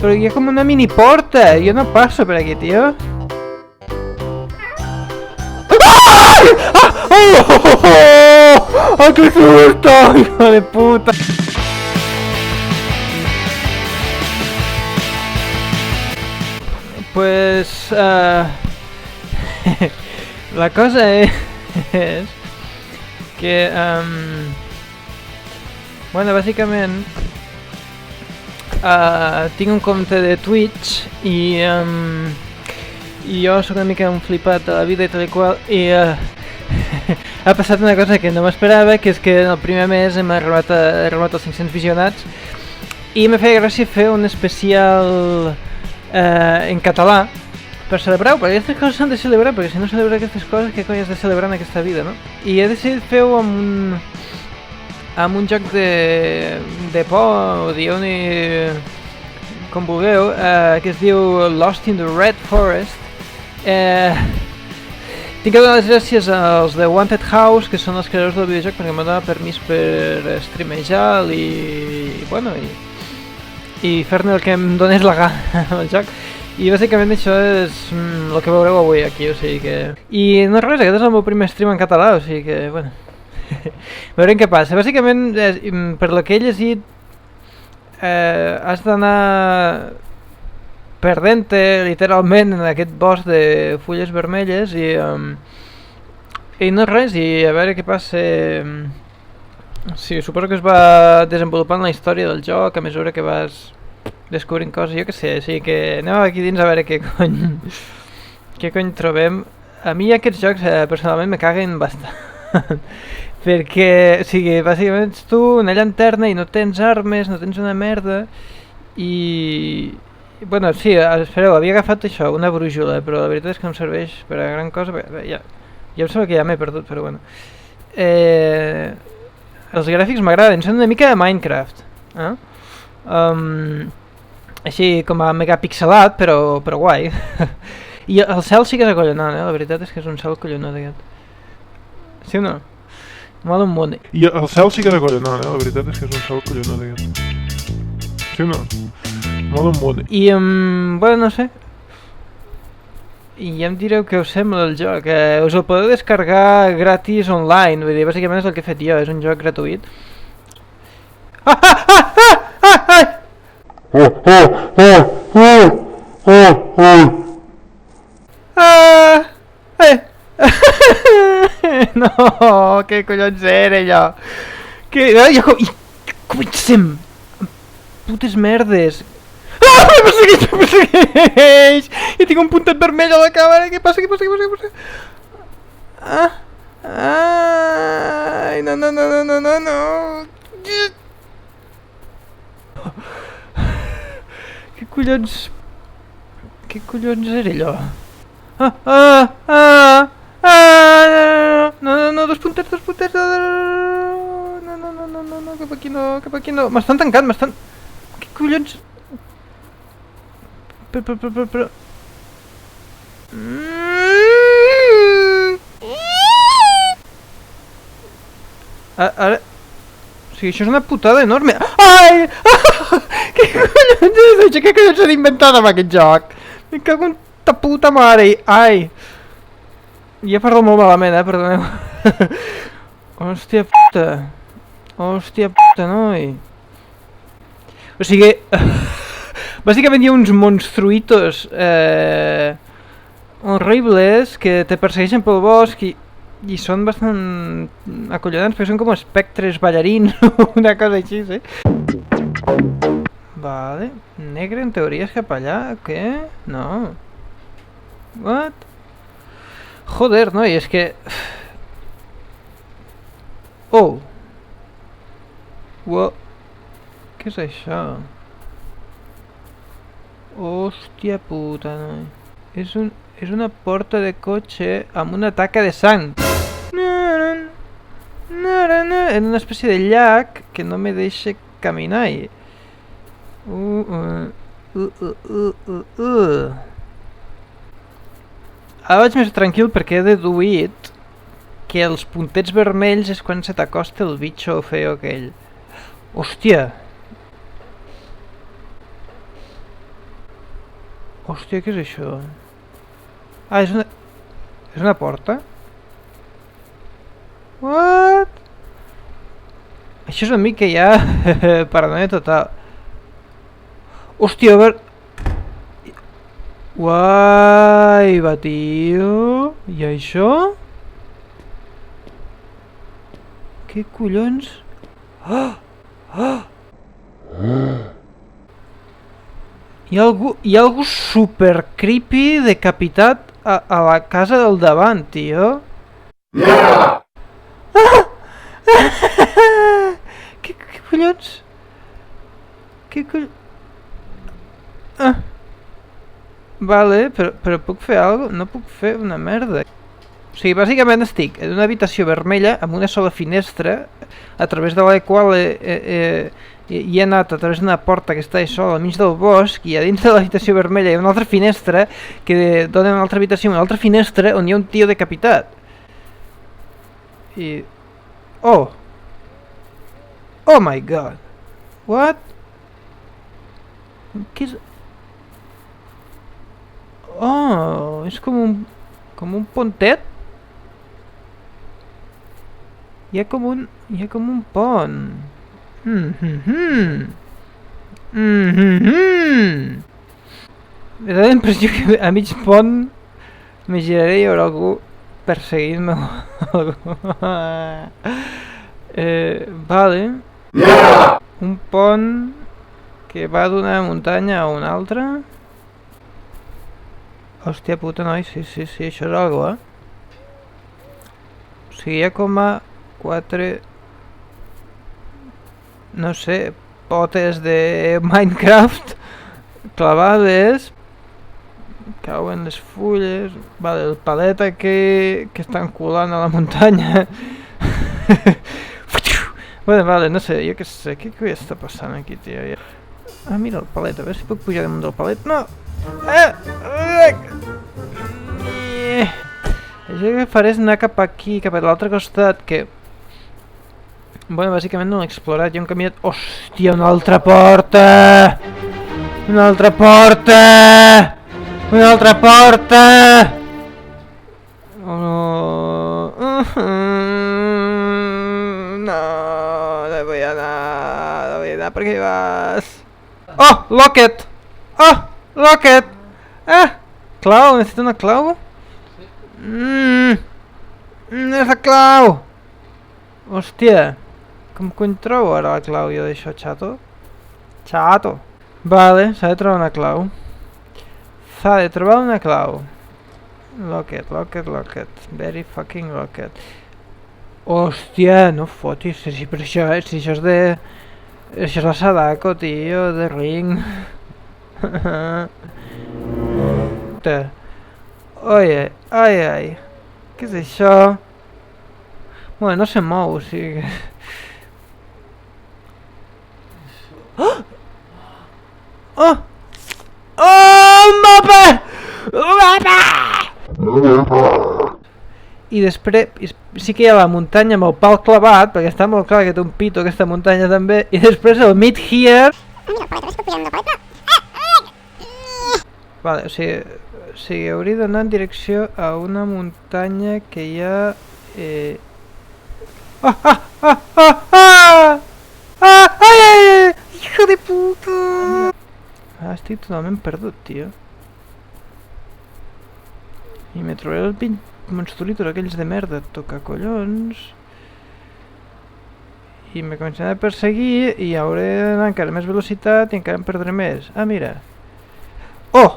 Però hi ha com una mini porta. Jo no passo per aquí, tio. ¡Oh, qué susto! ¡Hijo de puta! Pues... la cosa es que... bueno, bàsicament... tinc un compte de Twitch i jo sóc una mica un flipat de la vida i tal i qual i ha passat una cosa que no m'esperava, que és que en el primer mes hem arribat als 500 visionats i me feia gràcia fer un especial en català per celebrar-ho, perquè aquestes coses s'han de celebrar, perquè si no celebrar aquestes coses, què coi has de celebrar en aquesta vida, no? I he decidit fer-ho amb un joc de por, o digueu-ne com vulgueu, que es diu Lost in the Red Forest. Tinc que donar les gràcies als de Wanted House, que són els creadors del videojoc, perquè m'han donat permís per streamejar i bueno, i fer-ne el que em donés la gana al joc. I bàsicament això és el que veureu avui aquí, o sigui que... I no res, aquest és el meu primer stream en català, o sigui que, bueno... veurem què passa. Bàsicament, per lo que he llegit, has d'anar perdent-te literalment en aquest bosc de fulles vermelles i no res, i a veure què passa. Sí, suposo que es va desenvolupant la història del joc a mesura que vas descobrint coses, jo què sé, o sigui que anem aquí dins a veure què cony trobem. A mi aquests jocs personalment me caguen bastant perquè, o sigui, bàsicament ets tu una llanterna i no tens armes, no tens una merda i... bueno, sí, espereu, havia agafat això, una brújula, però la veritat és que no em serveix per a gran cosa, ja em sembla que ja m'he perdut, però bueno. Els gràfics m'agraden, són una mica de Minecraft, així com a megapixelat, però guai. I el cel sí que és acollonant, la veritat és que és un cel collonat aquest. Sí o no? Mola un munt. I el cel sí que és acollonant, la veritat és que és un cel collonat aquest. Sí o no? Mola un munt. I, bueno, no sé. I ja em direu què us sembla el joc. Us el podeu descarregar gratis online, vull dir, bàsicament és el que he fet jo, és un joc gratuït. No, què collons era allò? Comencem! Putes merdes! Em persegueix! I tinc un puntet vermell a la càmera, què passa? Ai, no! Què collons era allò? No, dos puntets, no, cap aquí no, m'estan tancant, què collons? Però... Ara... O sigui, això és una putada enorme. Ai! Què collons és això? Què collons s'ha d'inventat amb aquest joc? Me cago en ta puta mare. Ai! Ja parlo molt malament, perdoneu. Hòstia puta, noi. O sigui... bàsicament hi ha uns monstruitos horribles que te persegueixen pel bosc i són bastant acollonants, perquè són com espectres ballarins o una cosa així, sí? Vale, negre en teoria és cap allà, què? No. What? Joder, noi, és que... Oh! What? Què és això? Hòstia puta, noi. És una porta de cotxe amb una taca de sang. En una espècie de llac que no me deixa caminar. Ara vaig més tranquil perquè he deduït que els puntets vermells és quan se t'acosta el bitxo feo aquell. Hòstia! Hòstia, què és això? Ah, és una... És una porta? What? Això és una mica ja... paranoia total. Hòstia, a veure... Uai, va, tio... I això? Què collons? Ah! Ah! Hi ha algú super creepy decapitat a la casa del davant, tio. Ah! Què collons? Què collons? Ah. Vale, però puc fer alguna cosa? No puc fer una merda. O sigui, bàsicament estic en una habitació vermella amb una sola finestra a través de la qual hi he anat a través d'una porta que està sola al mig del bosc, i a dins de l'habitació vermella hi ha una altra finestra que dona una altra habitació, una altra finestra on hi ha un tio decapitat. I... Oh! Oh my god! What? Què és... Oh, és com un pontet? Hi ha com un pont. Me da la impressió que a mig pont me giraré i hi haurà algú perseguint-me o algú. Vale. Un pont que va d'una muntanya a una altra. Hòstia puta, noi, sí, això és algo, O sigui, hi ha com a 4... no sé, potes de Minecraft clavades, cauen les fulles, vale, el paleta que estan colant a la muntanya. Bueno, vale, no sé, jo què sé, què està passant aquí, tio? Ah, mira el palet, a veure si puc pujar damunt del palet. No! Això que faré és anar cap aquí, cap a l'altre costat, que... Bueno, bàsicament no l'he explorat, hi ha un caminat... Hòstia, una altra porta! Una altra porta! Una altra porta! No vull anar, per què hi vas? Oh, locket! Oh, locket! Ah, clau, necessito una clau? És la clau! Hòstia, com cony trobo ara la clau jo d'això, xato? Xato! Vale, s'ha de trobar una clau. S'ha de trobar una clau. Locket. Very fucking locket. Hòstia, no fotis, si per això, si això és de... Això és la Sadako, tio, de Ring. Ai. Què és això? Bueno, no se mou, o sigui... Oh! Oh! Oh, un mapa! Un mapa! I després sí que hi ha la muntanya amb el pal clavat, perquè està molt clar que té un pito aquesta muntanya també, i després el meet here... Vale, o sigui, hauria d'anar en direcció a una muntanya que hi ha... Ai! Hijo de puta! Estic totalment perdut, tio. I me trobaré el pin monstruitos aquells de merda, toca collons. I me començaran a perseguir i hauré d'anar encara més velocitat i encara em perdré més. Ah, mira. Oh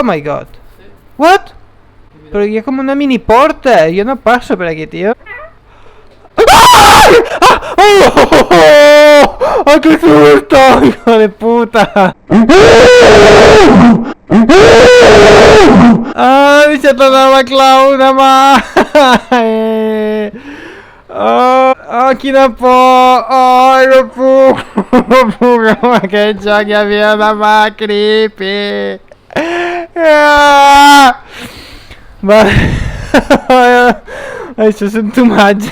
my god. What? Però hi ha com una mini porta, jo no passo per aquí, tio. ¡Oh, qué susto! ¡Hijo de puta! ¡Ay, se t'ha donat la clau de mà! Oh, quina por! Ai, no puc! No puc amb aquest joc, hi havia de mà, creepy! Vale... Això és un tomatge!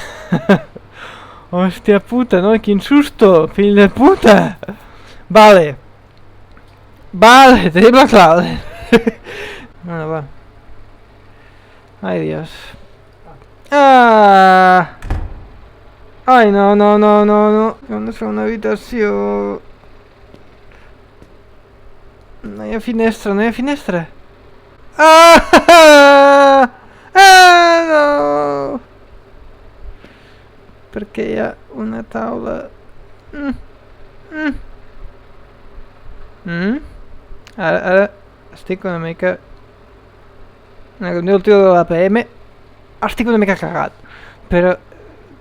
Hòstia puta, no? Quin susto, fill de puta! Vale. Vale, tenim la clau. Bueno, va. Ai, Dios. Ah! Ai, no, no, no, no, no. On és una habitació? No hi ha finestra, no hi ha finestra. Ah! Ah, no! Perquè hi ha una taula. Ara estic una mica... Com diu el tio de l'APM, estic una mica cagat. Però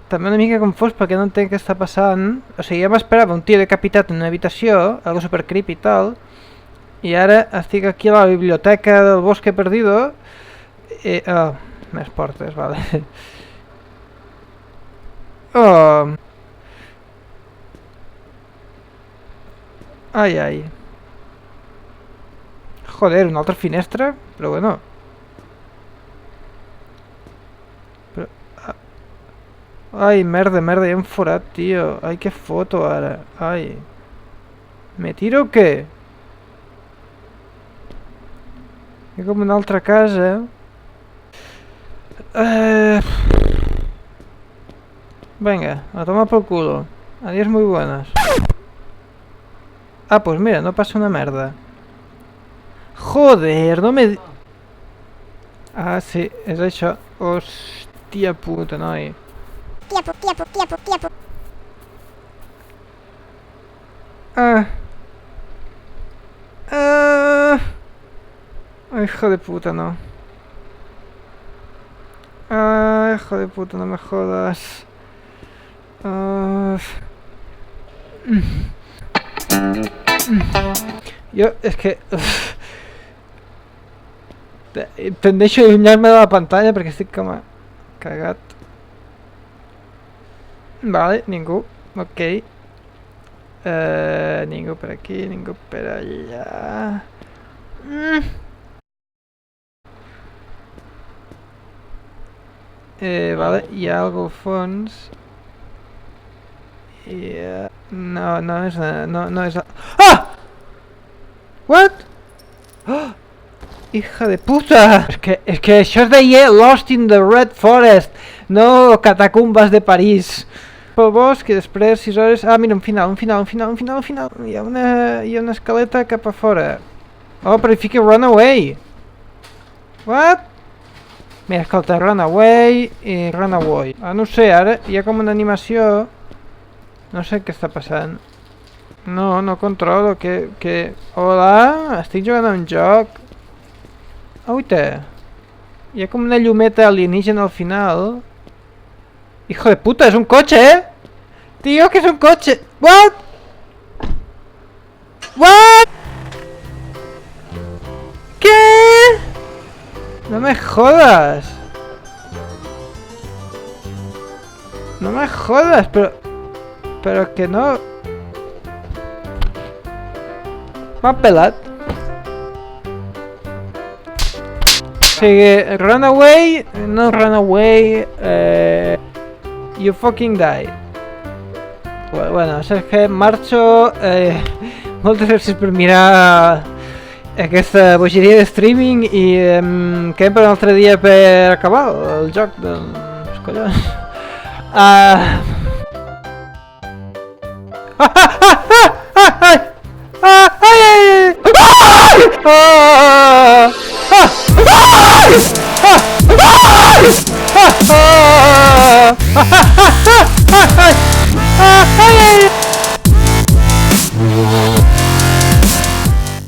també una mica confós perquè no entenc què està passant. O sigui, ja m'esperava un tio decapitat en una habitació, algo super creepy i tal, i ara estic aquí a la biblioteca del Bosque Perdido i... Oh, més portes, vale. Oh... Ai, ai. Joder, una altra finestra? Però bueno. Però... Ai, merda, merda, hi ha un forat, tio. Ai, que foto ara. Ai. ¿Me tiro o què? Hi ha com una altra casa. Venga, a tomar por culo. Adiós muy buenas. Ah, pues mira, no passa una merda. Joder, no me... Ah, sí, és això. Hòstia puta, noi. Ah. Ah. Ay, hijo de puta, no. Ay, hijo de puta, no me jodas. Jo, és que... Tendeixo a allunyar-me de la pantalla perquè estic com a... cagat. Vale, ningú. Ok. Ningú per aquí, ningú per allà... Vale, hi ha algú al fons. No, no és... No és... Ah! What? Oh! Hija de puta! És que això es deia Lost in the Red Forest, no Catacumbes de París. Pel bosc i després 6 hores... Ah, mira, un final. Hi ha una escaleta cap a fora. Oh, però hi fica Runaway. What? Mira, escolta, Runaway i Runaway. Ah, no sé, ara hi ha com una animació. No sé què està passant. No, no controlo, que... Hola, estic jugant a un joc. Oita. Hi ha com una llumeta alienígena al final. Hijo de puta, és un cotxe, eh? Tio, que és un cotxe. What? What? ¿Qué? No me jodas. No me jodas, pero que no... M'ha pelat. O sigui, Runaway, no Runaway, you fucking die. Bueno, Sergio, marxo, moltes gràcies per mirar aquesta bogeria de streaming i quedem per un altre dia per acabar el joc dels collons.